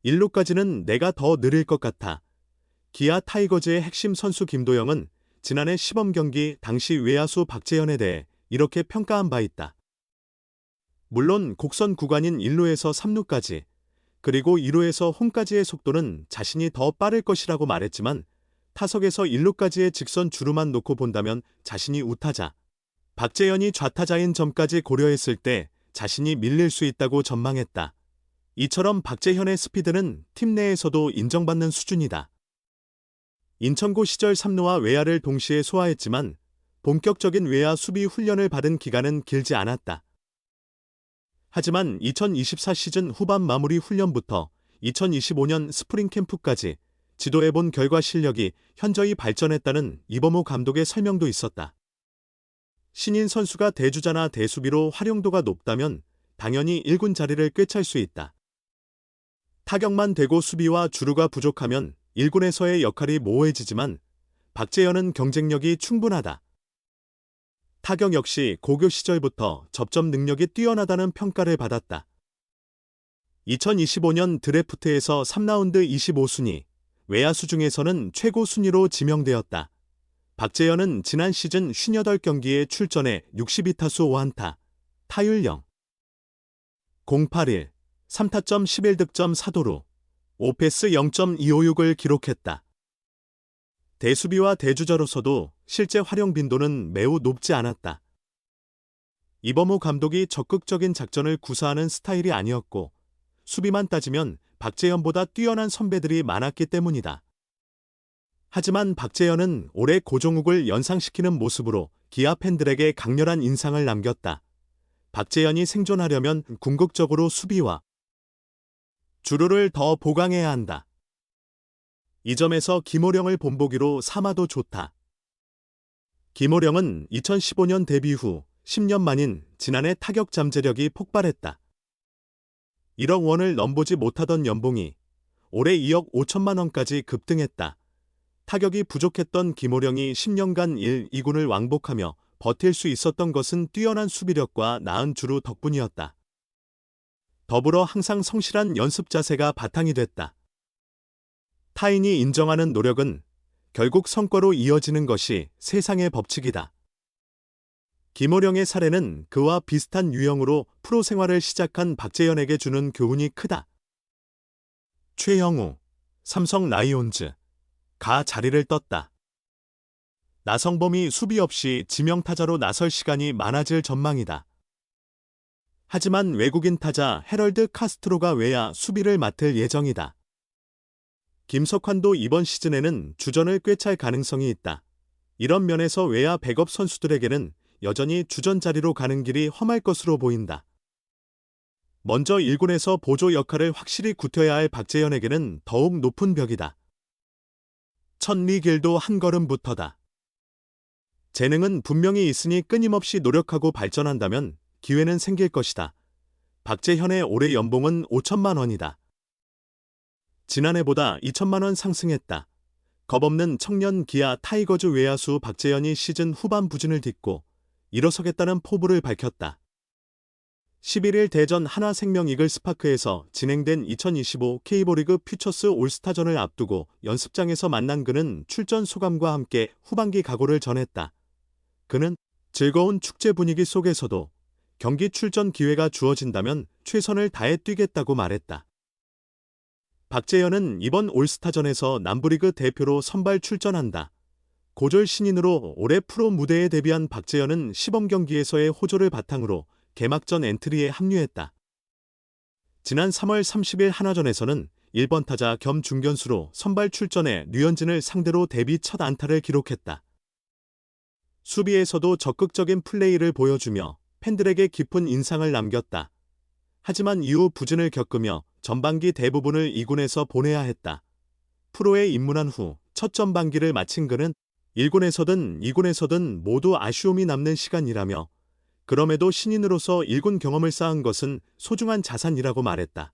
1루까지는 내가 더 느릴 것 같아. 기아 타이거즈의 핵심 선수 김도영은 지난해 시범 경기 당시 외야수 박재현에 대해 이렇게 평가한 바 있다. 물론 곡선 구간인 1루에서 3루까지 그리고 2루에서 홈까지의 속도는 자신이 더 빠를 것이라고 말했지만 타석에서 1루까지의 직선 주루만 놓고 본다면 자신이 우타자, 박재현이 좌타자인 점까지 고려했을 때 자신이 밀릴 수 있다고 전망했다. 이처럼 박재현의 스피드는 팀 내에서도 인정받는 수준이다. 인천고 시절 3루와 외야를 동시에 소화했지만 본격적인 외야 수비 훈련을 받은 기간은 길지 않았다. 하지만 2024 시즌 후반 마무리 훈련부터 2025년 스프링 캠프까지 지도해본 결과 실력이 현저히 발전했다는 이범호 감독의 설명도 있었다. 신인 선수가 대주자나 대수비로 활용도가 높다면 당연히 1군 자리를 꿰찰 수 있다. 타격만 되고 수비와 주루가 부족하면 1군에서의 역할이 모호해지지만 박재현은 경쟁력이 충분하다. 타격 역시 고교 시절부터 접점 능력이 뛰어나다는 평가를 받았다. 2025년 드래프트에서 3라운드 25순위, 외야수 중에서는 최고 순위로 지명되었다. 박재현은 지난 시즌 58경기에 출전해 62타수 5안타, 타율 0. 081, 3타점 11득점 4도루, 5패스 0.256을 기록했다. 대수비와 대주자로서도 실제 활용 빈도는 매우 높지 않았다. 이범호 감독이 적극적인 작전을 구사하는 스타일이 아니었고 수비만 따지면 박재현보다 뛰어난 선배들이 많았기 때문이다. 하지만 박재현은 올해 고종욱을 연상시키는 모습으로 기아 팬들에게 강렬한 인상을 남겼다. 박재현이 생존하려면 궁극적으로 수비와 주루를 더 보강해야 한다. 이 점에서 김호령을 본보기로 삼아도 좋다. 김호령은 2015년 데뷔 후 10년 만인 지난해 타격 잠재력이 폭발했다. 1억 원을 넘보지 못하던 연봉이 올해 2억 5천만 원까지 급등했다. 타격이 부족했던 김호령이 10년간 1, 2군을 왕복하며 버틸 수 있었던 것은 뛰어난 수비력과 나은 주루 덕분이었다. 더불어 항상 성실한 연습 자세가 바탕이 됐다. 타인이 인정하는 노력은 결국 성과로 이어지는 것이 세상의 법칙이다. 김호령의 사례는 그와 비슷한 유형으로 프로 생활을 시작한 박재현에게 주는 교훈이 크다. 최형우, 삼성 라이온즈, 가 자리를 떴다. 나성범이 수비 없이 지명타자로 나설 시간이 많아질 전망이다. 하지만 외국인 타자 헤럴드 카스트로가 외야 수비를 맡을 예정이다. 김석환도 이번 시즌에는 주전을 꿰찰 가능성이 있다. 이런 면에서 외야 백업 선수들에게는 여전히 주전 자리로 가는 길이 험할 것으로 보인다. 먼저 1군에서 보조 역할을 확실히 굳혀야 할 박재현에게는 더욱 높은 벽이다. 첫 리길도 한 걸음부터다. 재능은 분명히 있으니 끊임없이 노력하고 발전한다면 기회는 생길 것이다. 박재현의 올해 연봉은 5천만 원이다. 지난해보다 2천만 원 상승했다. 겁없는 청년 기아 타이거즈 외야수 박재현이 시즌 후반 부진을 딛고 일어서겠다는 포부를 밝혔다. 11일 대전 한화생명 이글스파크에서 진행된 2025 K리그 퓨처스 올스타전을 앞두고 연습장에서 만난 그는 출전 소감과 함께 후반기 각오를 전했다. 그는 즐거운 축제 분위기 속에서도 경기 출전 기회가 주어진다면 최선을 다해 뛰겠다고 말했다. 박재현은 이번 올스타전에서 남부리그 대표로 선발 출전한다. 고졸 신인으로 올해 프로 무대에 데뷔한 박재현은 시범 경기에서의 호조를 바탕으로 개막전 엔트리에 합류했다. 지난 3월 30일 한화전에서는 1번 타자 겸 중견수로 선발 출전해 류현진을 상대로 데뷔 첫 안타를 기록했다. 수비에서도 적극적인 플레이를 보여주며 팬들에게 깊은 인상을 남겼다. 하지만 이후 부진을 겪으며 전반기 대부분을 2군에서 보내야 했다. 프로에 입문한 후 첫 전반기를 마친 그는 1군에서든 2군에서든 모두 아쉬움이 남는 시간이라며 그럼에도 신인으로서 1군 경험을 쌓은 것은 소중한 자산이라고 말했다.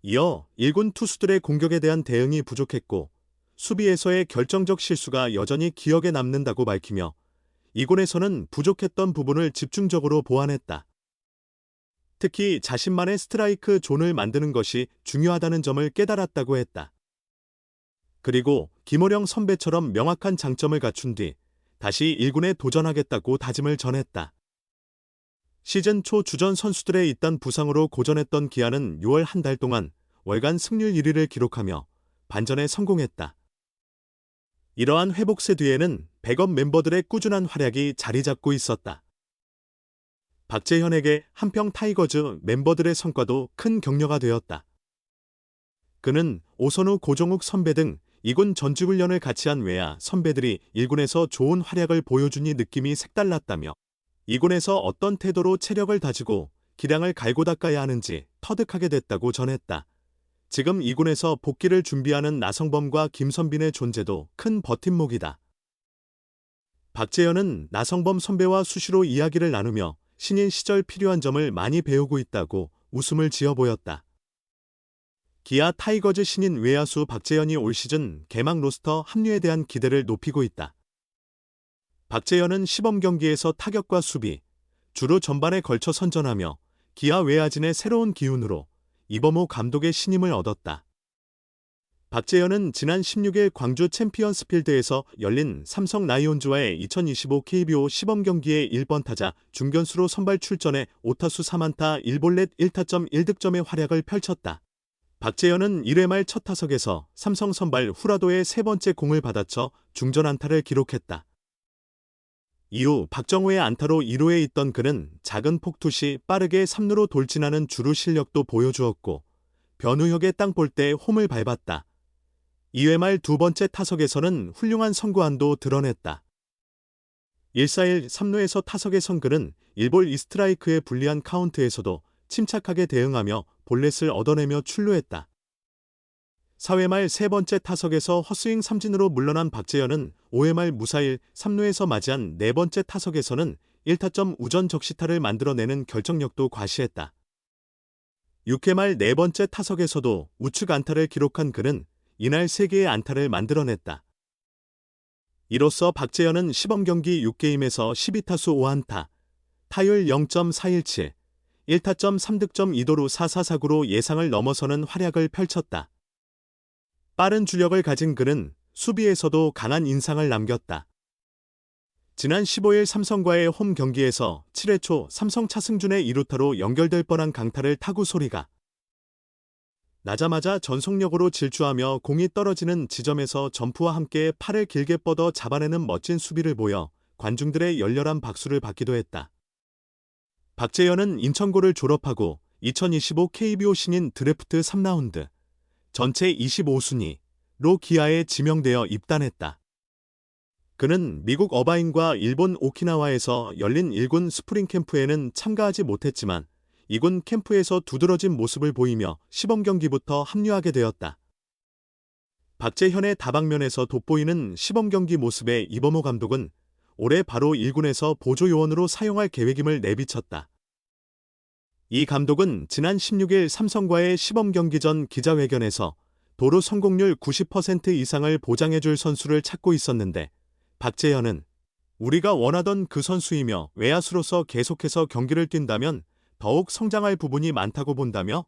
이어 1군 투수들의 공격에 대한 대응이 부족했고 수비에서의 결정적 실수가 여전히 기억에 남는다고 밝히며 2군에서는 부족했던 부분을 집중적으로 보완했다. 특히 자신만의 스트라이크 존을 만드는 것이 중요하다는 점을 깨달았다고 했다. 그리고 김호령 선배처럼 명확한 장점을 갖춘 뒤 다시 1군에 도전하겠다고 다짐을 전했다. 시즌 초 주전 선수들의 잇단 부상으로 고전했던 기아는 6월 한 달 동안 월간 승률 1위를 기록하며 반전에 성공했다. 이러한 회복세 뒤에는 백업 멤버들의 꾸준한 활약이 자리 잡고 있었다. 박재현에게 한평 타이거즈 멤버들의 성과도 큰 격려가 되었다. 그는 오선우 고종욱 선배 등 2군 전지훈련을 같이 한 외야 선배들이 1군에서 좋은 활약을 보여주니 느낌이 색달랐다며 2군에서 어떤 태도로 체력을 다지고 기량을 갈고 닦아야 하는지 터득하게 됐다고 전했다. 지금 2군에서 복귀를 준비하는 나성범과 김선빈의 존재도 큰 버팀목이다. 박재현은 나성범 선배와 수시로 이야기를 나누며 신인 시절 필요한 점을 많이 배우고 있다고 웃음을 지어 보였다. 기아 타이거즈 신인 외야수 박재현이 올 시즌 개막 로스터 합류에 대한 기대를 높이고 있다. 박재현은 시범 경기에서 타격과 수비, 주로 전반에 걸쳐 선전하며 기아 외야진의 새로운 기운으로 이범호 감독의 신임을 얻었다. 박재현은 지난 16일 광주 챔피언스필드에서 열린 삼성 라이온즈와의 2025 KBO 시범 경기에 1번 타자 중견수로 선발 출전해 5타수 3안타 1볼넷 1타점 1득점의 활약을 펼쳤다. 박재현은 1회 말 첫 타석에서 삼성 선발 후라도의 세 번째 공을 받아쳐 중전 안타를 기록했다. 이후 박정호의 안타로 1루에 있던 그는 작은 폭투 시 빠르게 3루로 돌진하는 주루 실력도 보여주었고 변우혁의 땅볼 때 홈을 밟았다. 2회 말 두 번째 타석에서는 훌륭한 선구안도 드러냈다. 1-4-1 3루에서 타석에 선 그는 1볼 2스트라이크의 불리한 카운트에서도 침착하게 대응하며 볼넷을 얻어내며 출루했다. 4회 말 세 번째 타석에서 헛스윙 삼진으로 물러난 박재현은 5회 말 무사일 3루에서 맞이한 네 번째 타석에서는 1타점 우전 적시타를 만들어내는 결정력도 과시했다. 6회 말 네 번째 타석에서도 우측 안타를 기록한 그는 이날 3개의 안타를 만들어냈다. 이로써 박재현은 시범 경기 6게임에서 12타수 5안타, 타율 0.417, 1타점 3득점 2도루 4사사구로 예상을 넘어서는 활약을 펼쳤다. 빠른 주력을 가진 그는 수비에서도 강한 인상을 남겼다. 지난 15일 삼성과의 홈 경기에서 7회 초 삼성 차승준의 2루타로 연결될 뻔한 강타를 타구 소리가 나자마자 전속력으로 질주하며 공이 떨어지는 지점에서 점프와 함께 팔을 길게 뻗어 잡아내는 멋진 수비를 보여 관중들의 열렬한 박수를 받기도 했다. 박재현은 인천고를 졸업하고 2025 KBO 신인 드래프트 3라운드 전체 25순위로 기아에 지명되어 입단했다. 그는 미국 어바인과 일본 오키나와에서 열린 1군 스프링 캠프에는 참가하지 못했지만 2군 캠프에서 두드러진 모습을 보이며 시범 경기부터 합류하게 되었다. 박재현의 다방면에서 돋보이는 시범 경기 모습에 이범호 감독은 올해 바로 1군에서 보조 요원으로 사용할 계획임을 내비쳤다. 이 감독은 지난 16일 삼성과의 시범 경기 전 기자회견에서 도루 성공률 90% 이상을 보장해줄 선수를 찾고 있었는데 박재현은 우리가 원하던 그 선수이며 외야수로서 계속해서 경기를 뛴다면 더욱 성장할 부분이 많다고 본다며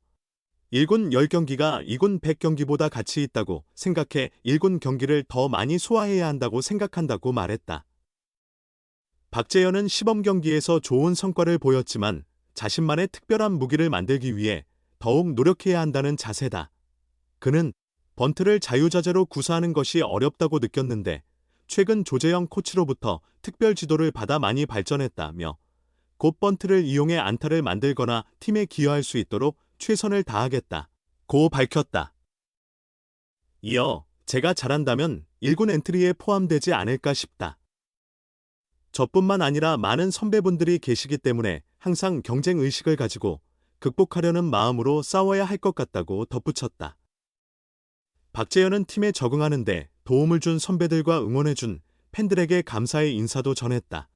1군 10경기가 2군 100경기보다 가치 있다고 생각해 1군 경기를 더 많이 소화해야 한다고 생각한다고 말했다. 박재현은 시범 경기에서 좋은 성과를 보였지만 자신만의 특별한 무기를 만들기 위해 더욱 노력해야 한다는 자세다. 그는 번트를 자유자재로 구사하는 것이 어렵다고 느꼈는데 최근 조재영 코치로부터 특별 지도를 받아 많이 발전했다며 곧 번트를 이용해 안타를 만들거나 팀에 기여할 수 있도록 최선을 다하겠다고 밝혔다. 이어 제가 잘한다면 1군 엔트리에 포함되지 않을까 싶다. 저뿐만 아니라 많은 선배분들이 계시기 때문에 항상 경쟁 의식을 가지고 극복하려는 마음으로 싸워야 할 것 같다고 덧붙였다. 박재현은 팀에 적응하는 데 도움을 준 선배들과 응원해준 팬들에게 감사의 인사도 전했다.